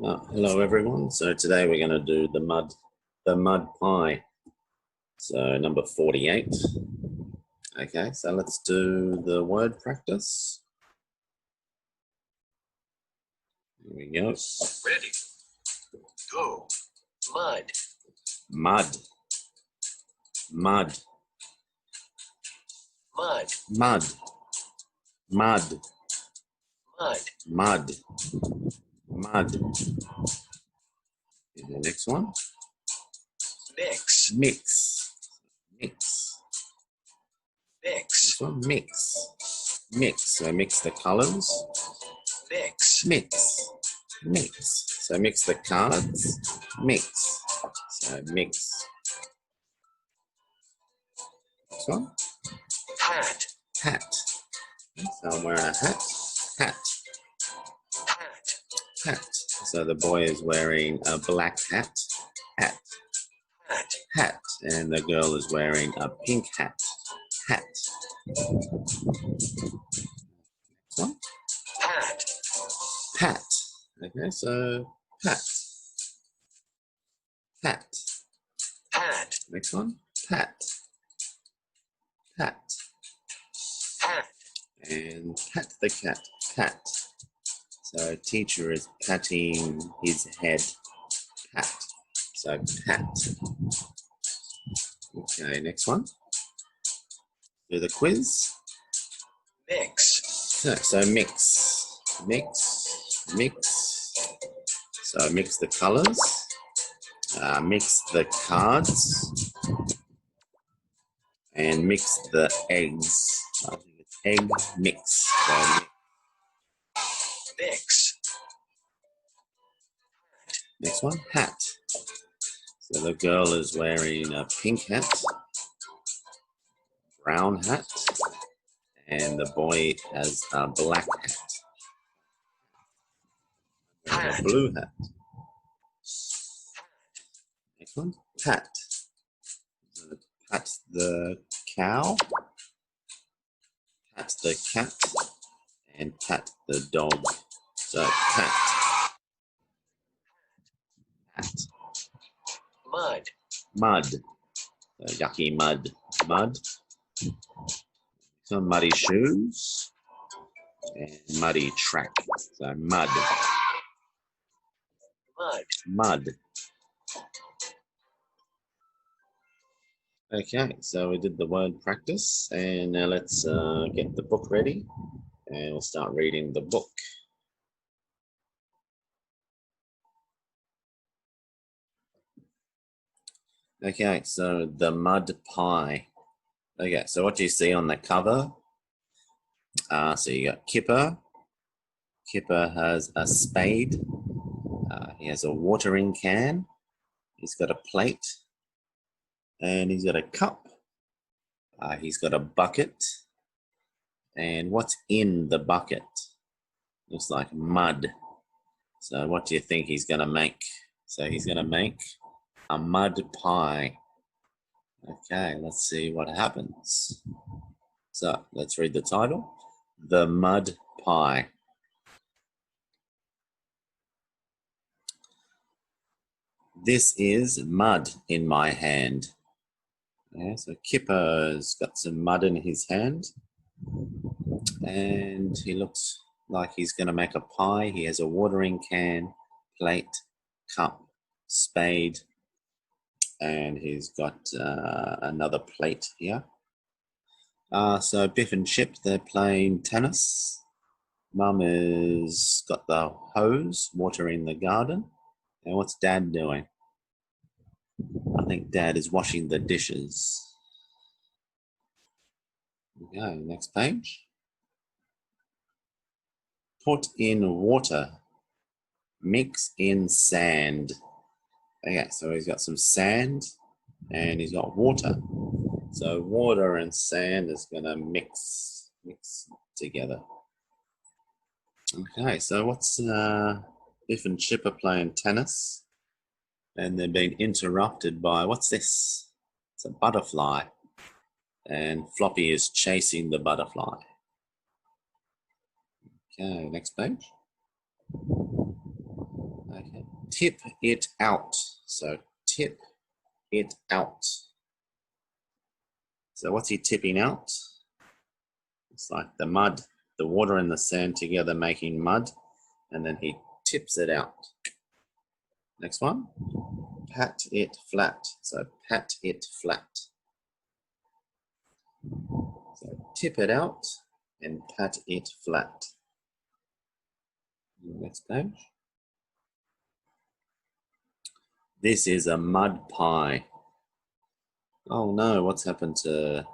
Hello everyone. So today we're going to do the mud pie. So number 48. Okay, so let's do the word practice. Here we go. Ready. Go. Mud. Mud. Mud. Mud. Mud. Mud. Mud. Mud. Mud. And the next one. Mix. Mix. Mix. Mix. This one. Mix. Mix. So mix the colors. Mix. Mix. Mix. So mix the cards. Mix. So mix. Next one. Hat. Hat. So I'm wearing a hat. Hat. Hat. Hat. So the boy is wearing a black hat. Hat. Hat. Hat. And the girl is wearing a pink hat. Hat. Next one. Pat. Pat. Okay, so pat. Pat. Pat. Next one. Pat. Pat. Hat. And pat the cat. Pat. So teacher is patting his head. Pat. So pat. Okay, next one. Do the quiz. Mix. So mix. Mix. Mix. So mix the colors. Mix the cards. And mix the eggs. I think it's egg mix. So Mix. next one, hat. So the girl is wearing a pink hat, brown hat, and the boy has a black hat, and a blue hat. Next one, pat. So pat the cow, pat the cat, and pat the dog. So pat. Pat. Mud. Mud. So yucky mud. Mud. Some muddy shoes and muddy track. So mud. Mud. Mud. Okay, so we did the word practice, and now let's get the book ready, and we'll start reading the book. Okay, so the mud pie. Okay, so what do you see on the cover? So you got Kipper. Kipper has a spade. He has a watering can. He's got a plate. And he's got a cup. He's got a bucket. And what's in the bucket? Looks like mud. So what do you think he's going to make? So he's going to make a mud pie. Okay, let's see what happens. So let's read the title. The Mud Pie. This is mud in my hand. Yeah, so Kipper's got some mud in his hand. And he looks like he's going to make a pie. He has a watering can, plate, cup, spade, and he's got another plate here. So Biff and Chip, they're playing tennis. Mum has got the hose watering the garden. And what's Dad doing? I think Dad is washing the dishes. Okay, next page. Put in water. Mix in sand. Okay, so he's got some sand and he's got water. So water and sand is going to mix together. Okay, so what's Biff and Chip are playing tennis, and they're being interrupted by, what's this? It's a butterfly, and Floppy is chasing the butterfly. Okay, next page. Okay, tip it out. So tip it out. So what's he tipping out? It's like the mud, the water and the sand together making mud, and then he tips it out. Next one, pat it flat. So pat it flat. So tip it out and pat it flat. Next page. This is a mud pie. Oh no, what's happened to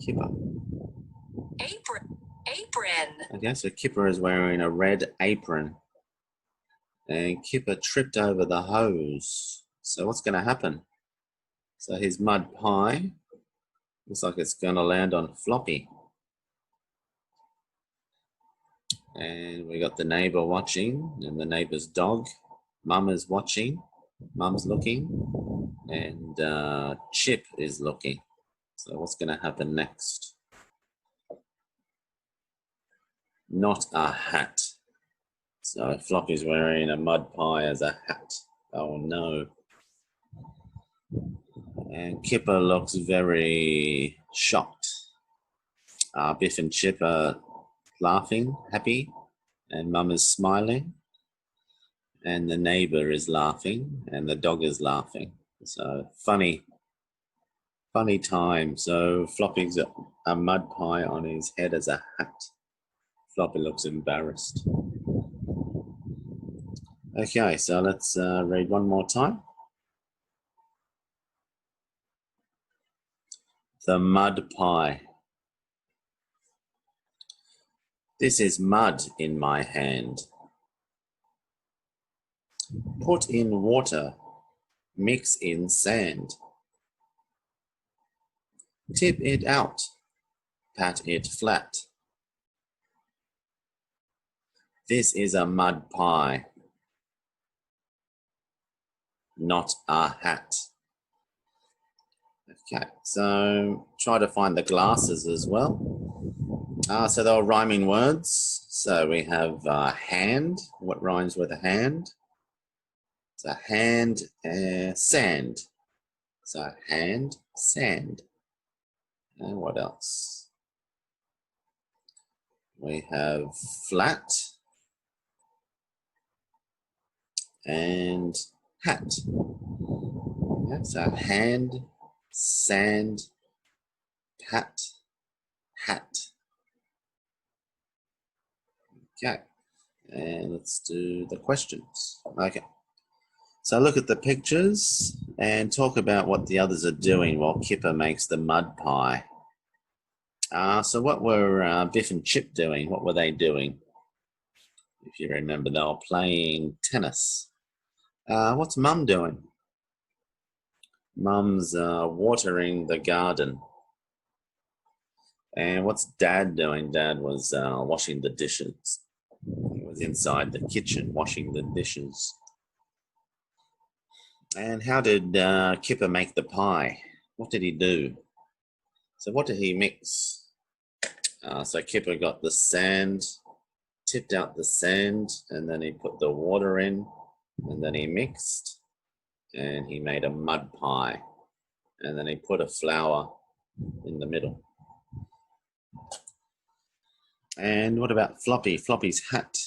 Kipper? Apron. Okay, so Kipper is wearing a red apron. And Kipper tripped over the hose. So what's going to happen? So his mud pie looks like it's going to land on Floppy. And we got the neighbor watching and the neighbor's dog. Mum is watching. Mum's looking. And Chip is looking. So what's going to happen next? Not a hat. So Floppy's wearing a mud pie as a hat. Oh no. And Kipper looks very shocked. Biff and Chip are laughing, happy, and Mum is smiling. And the neighbor is laughing, and the dog is laughing. So funny time. So Floppy's got a mud pie on his head as a hat. Floppy looks embarrassed. Okay, so let's read one more time. The mud pie. This is mud in my hand. Put in water, mix in sand. Tip it out, pat it flat. This is a mud pie, not a hat. Okay, so try to find the glasses as well. So they're rhyming words. So we have hand. What rhymes with a hand? So hand, sand. So hand, sand. And what else? We have flat and hat. Yeah, so hand, sand, pat, hat. Okay, and let's do the questions. Okay, so look at the pictures and talk about what the others are doing while Kipper makes the mud pie. So what were Biff and Chip doing? What were they doing? If you remember, they were playing tennis. What's Mum doing? Mum's watering the garden. And what's Dad doing? Dad was washing the dishes. He was inside the kitchen washing the dishes. And how did Kipper make the pie? What did he do? So what did he mix? So Kipper got the sand, tipped out the sand, and then he put the water in, and then he mixed, and he made a mud pie. And then he put a flower in the middle. And what about Floppy? Floppy's hat.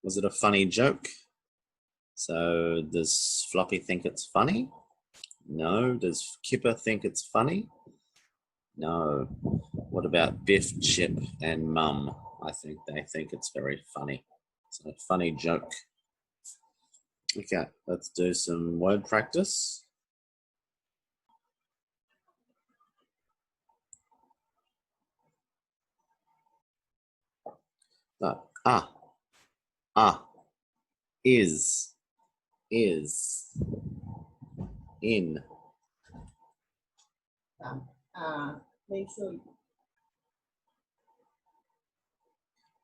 Was it a funny joke? So does Floppy think it's funny? No. Does Kipper think it's funny? No. What about Biff, Chip, and Mum? I think they think it's very funny. It's a funny joke. Okay, let's do some word practice. Is, in. Make sure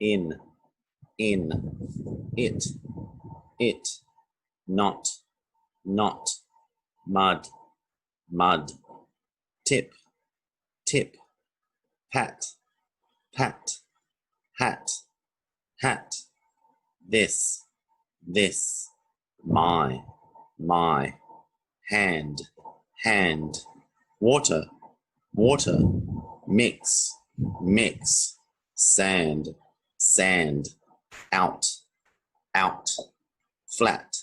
In, it, not, mud, tip, pat, hat, this, this, my, hand, water, mix, sand, out, flat,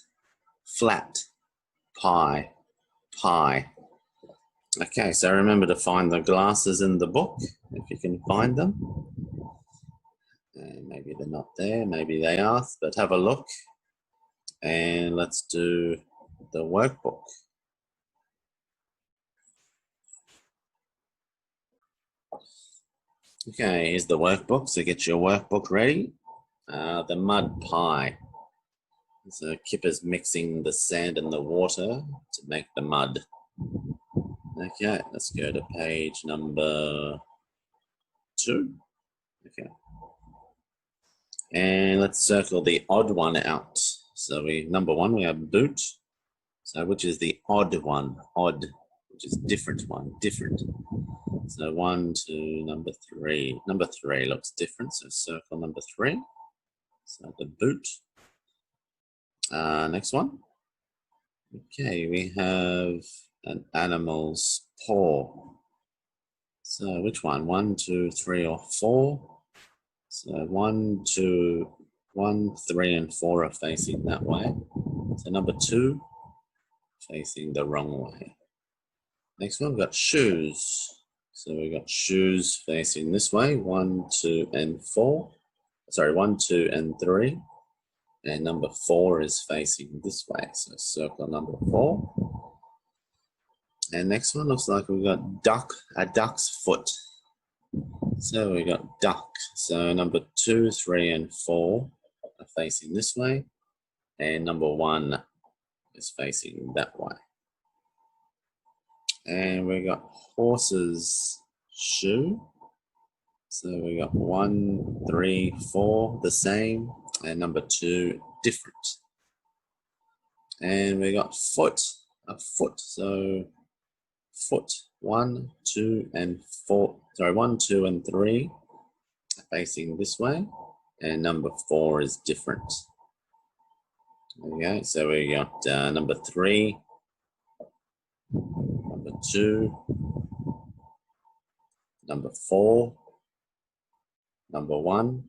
pie. Okay, so remember to find the glasses in the book if you can find them. Maybe they're not there, maybe they are, but have a look. And let's do the workbook. Okay, here's the workbook. So get your workbook ready. The mud pie. So Kipper's mixing the sand and the water to make the mud. Okay, let's go to page number 2. Okay. And let's circle the odd one out. So number 1, we have boot. So which is the odd one? Odd, which is different one, different. So 1 to number 3. Number 3 looks different, so circle number 3. So the boot. Next one. Okay, we have an animal's paw. So which one? 1, 2, 3, or 4? So 1, 2, 1, 3, and 4 are facing that way. So number 2, facing the wrong way. Next one, we've got shoes. So we've got shoes facing this way, 1, 2, and 4. Sorry, 1, 2, and 3. And number 4 is facing this way. So circle number 4. And next one looks like we've got duck, a duck's foot. So we got duck. So number 2, 3, and 4 are facing this way. And number 1 is facing that way. And we got horse's shoe. So we got 1, 3, 4, the same. And number 2, different. And we got foot, a foot. So foot, 1, 2, and 4. Sorry, 1, 2, and 3 are facing this way. And number 4 is different. Okay, so we got number 3, number 2, number 4, number 1,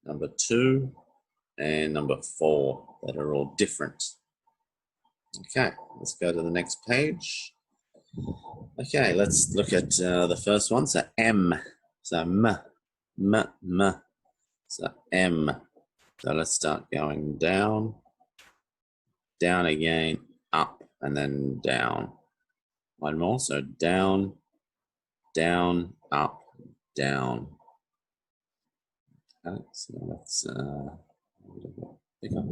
number 2, and number 4 that are all different. Okay, let's go to the next page. Okay, let's look at the first one. So M, so M. So M. So let's start going down, down again, up, and then down. One more, so down, up, down. Okay, so let's pick up.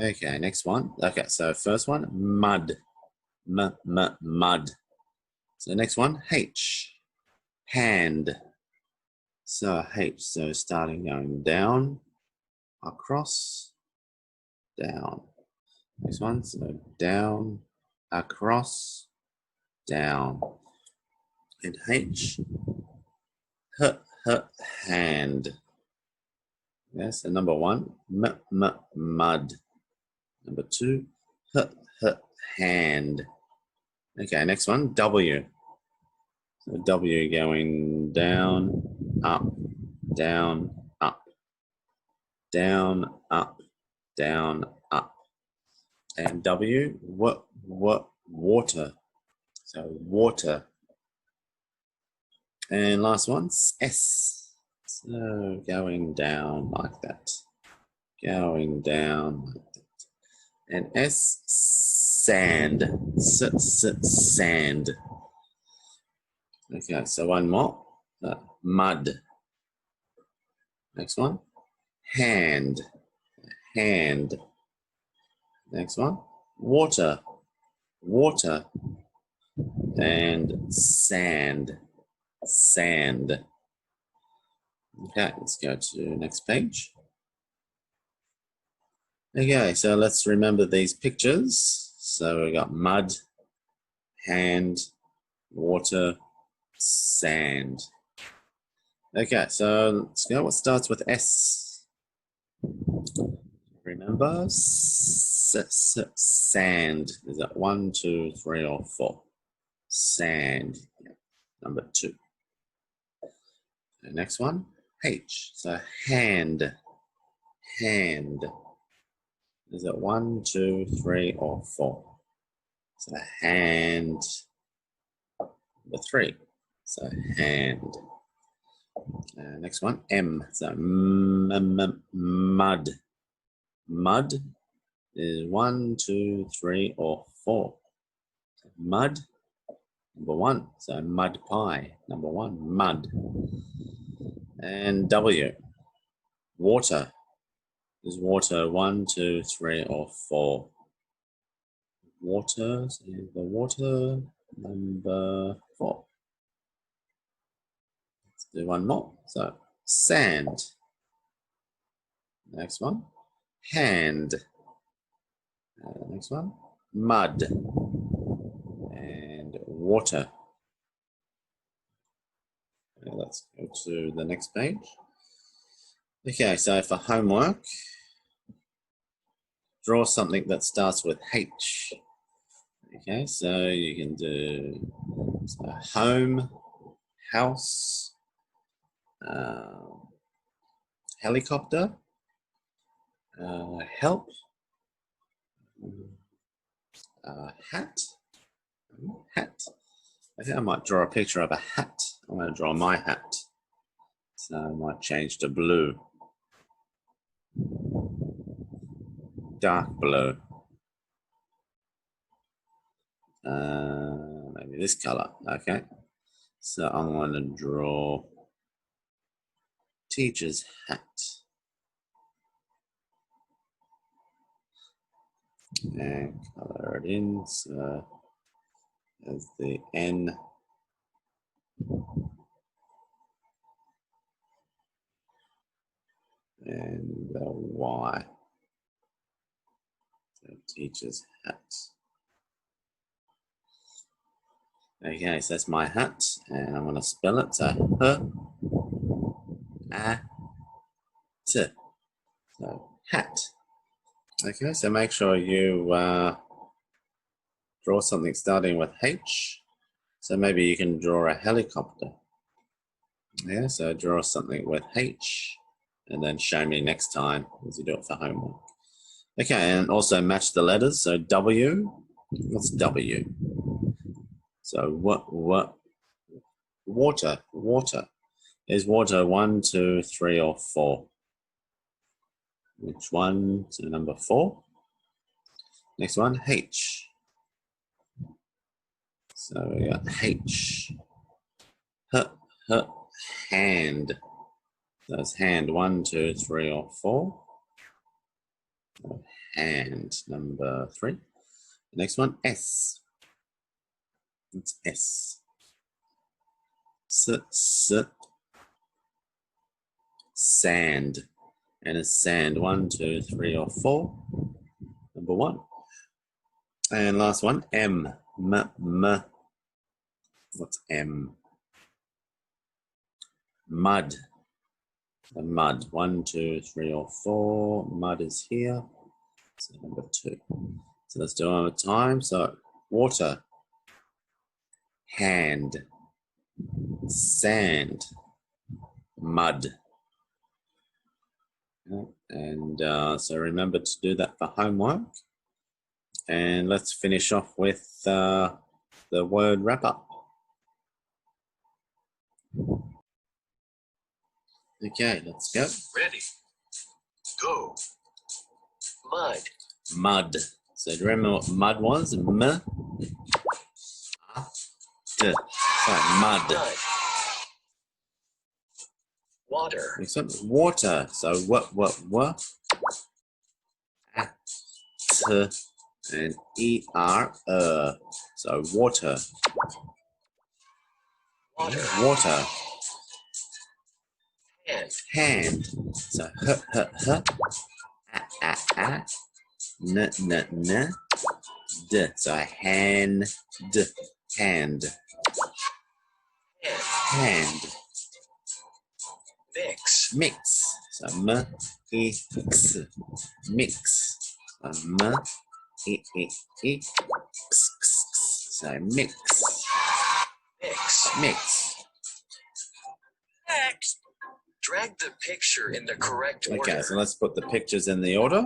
Okay, next one. Okay, so first one, mud. Mud. So next one, H. Hand. So H, so starting going down, across, down. Next one, so down, across, down. And H, hand. Okay, so number 1, mud. Number 2, hand. Okay, next one, W. So W going down, up, down, up, down, up, down, up. And W, water. So water. And last one, S. So going down like that. Going down like that. And S, sand. Sand. Okay, so one more. Mud. Next one. Hand. Next one. Water. And sand. Okay, let's go to next page. Okay, so let's remember these pictures. So we got mud, hand, water, sand. Okay, so let's go. What starts with S? Remember, sand. Is that 1, 2, 3, or 4? Sand. Yeah. Number 2. The next one, H. So hand. Hand. Is it 1, 2, 3, or 4? So hand. Number 3. So hand. Next one, M. So mud. Mud is 1, 2, 3, or 4. So mud. Number 1. So mud pie. Number 1. Mud. And W. Water. Is water 1, 2, 3, or 4? Water. So the water. Number 4. Let's do one more. So sand. Next one. Hand. Next one. Mud. And water. Okay, let's go to the next page. Okay, so for homework, draw something that starts with H. Okay, so you can do home, house, helicopter, help, hat, hat. I think I might draw a picture of a hat. I'm going to draw my hat. So I might change to blue. Dark blue. Maybe this color. Okay. So I'm going to draw teacher's hat. And color it in. So as the N. And the Y. So teacher's hat. Okay, so that's my hat, and I'm going to spell it. So H-A-T. So hat. Okay, so make sure you draw something starting with H. So maybe you can draw a helicopter. Yeah, so draw something with H, and then show me next time as you do it for homework. Okay, and also match the letters. So W, what's W? So what? Water, water. Is water 1, 2, 3, or 4? Which one? So number 4. Next one, H. So we got H. Hand. That's hand 1, 2, 3, or 4. Hand number 3. Next one, S. It's S. Sand. And it's sand 1, 2, 3, or 4. Number 1. And last one, M. What's M? Mud. The mud. 1, 2, 3, or 4. Mud is here. So number 2. So let's do it one more time. So water, hand, sand, mud. And so remember to do that for homework. And let's finish off with the word wrap up. Okay, let's go. Ready. Go. Mud. Mud. So do you remember what mud was? M. D. So mud. Mud. Water. Next one, water. So what? A, T, and E-R. So water. Water. Water. Hand. Hand. So h, a, n, d. So hand, hand, Hand. hand. Mix. Mix. So mix, mix. X. So mix, Mix. mix. Next. Drag the picture in the correct order. Okay, so let's put the pictures in the order.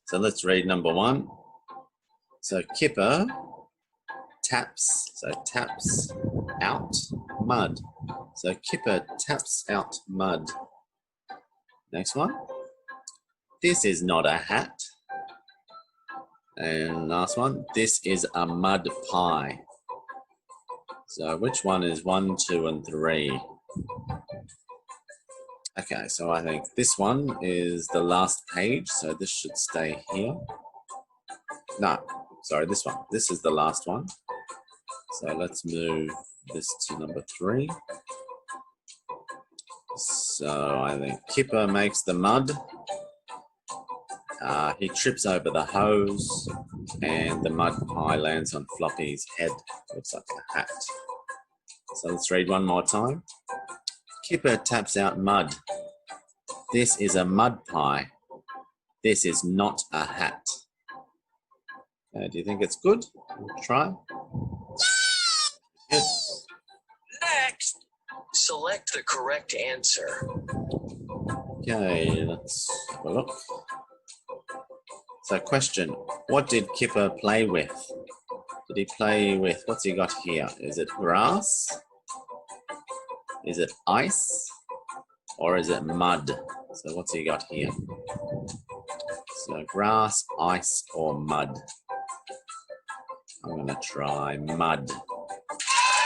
So let's read number 1. So Kipper taps out mud. So Kipper taps out mud. Next one. This is not a hat. And last one. This is a mud pie. So which one is 1, 2, and 3? Okay, so I think this one is the last page, so this should stay here. No, sorry, this one. This is the last one. So let's move this to number 3. So I think Kipper makes the mud. He trips over the hose, and the mud pie lands on Floppy's head. Looks like a hat. So let's read one more time. Kipper taps out mud. This is a mud pie. This is not a hat. Do you think it's good? We'll try. Good. Next. Select the correct answer. Okay, let's have a look. So question, what did Kipper play with? Did he play with, what's he got here? Is it grass? Is it ice? Or is it mud? So what's he got here? So grass, ice, or mud? I'm going to try mud.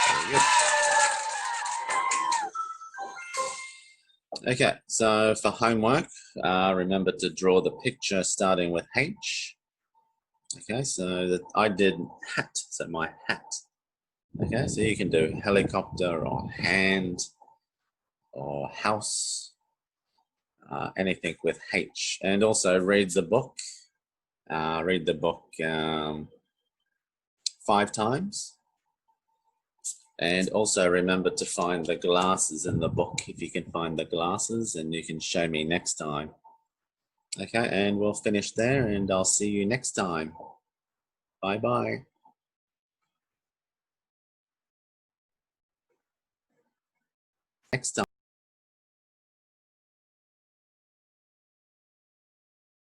Very good. Okay, so for homework, remember to draw the picture starting with H. Okay, so I did hat, so my hat. Okay, so you can do helicopter or hand or house, anything with H. And also read the book. Read the book 5 times. And also remember to find the glasses in the book if you can find the glasses, and you can show me next time. Okay, and we'll finish there, and I'll see you next time. Bye-bye. Next time.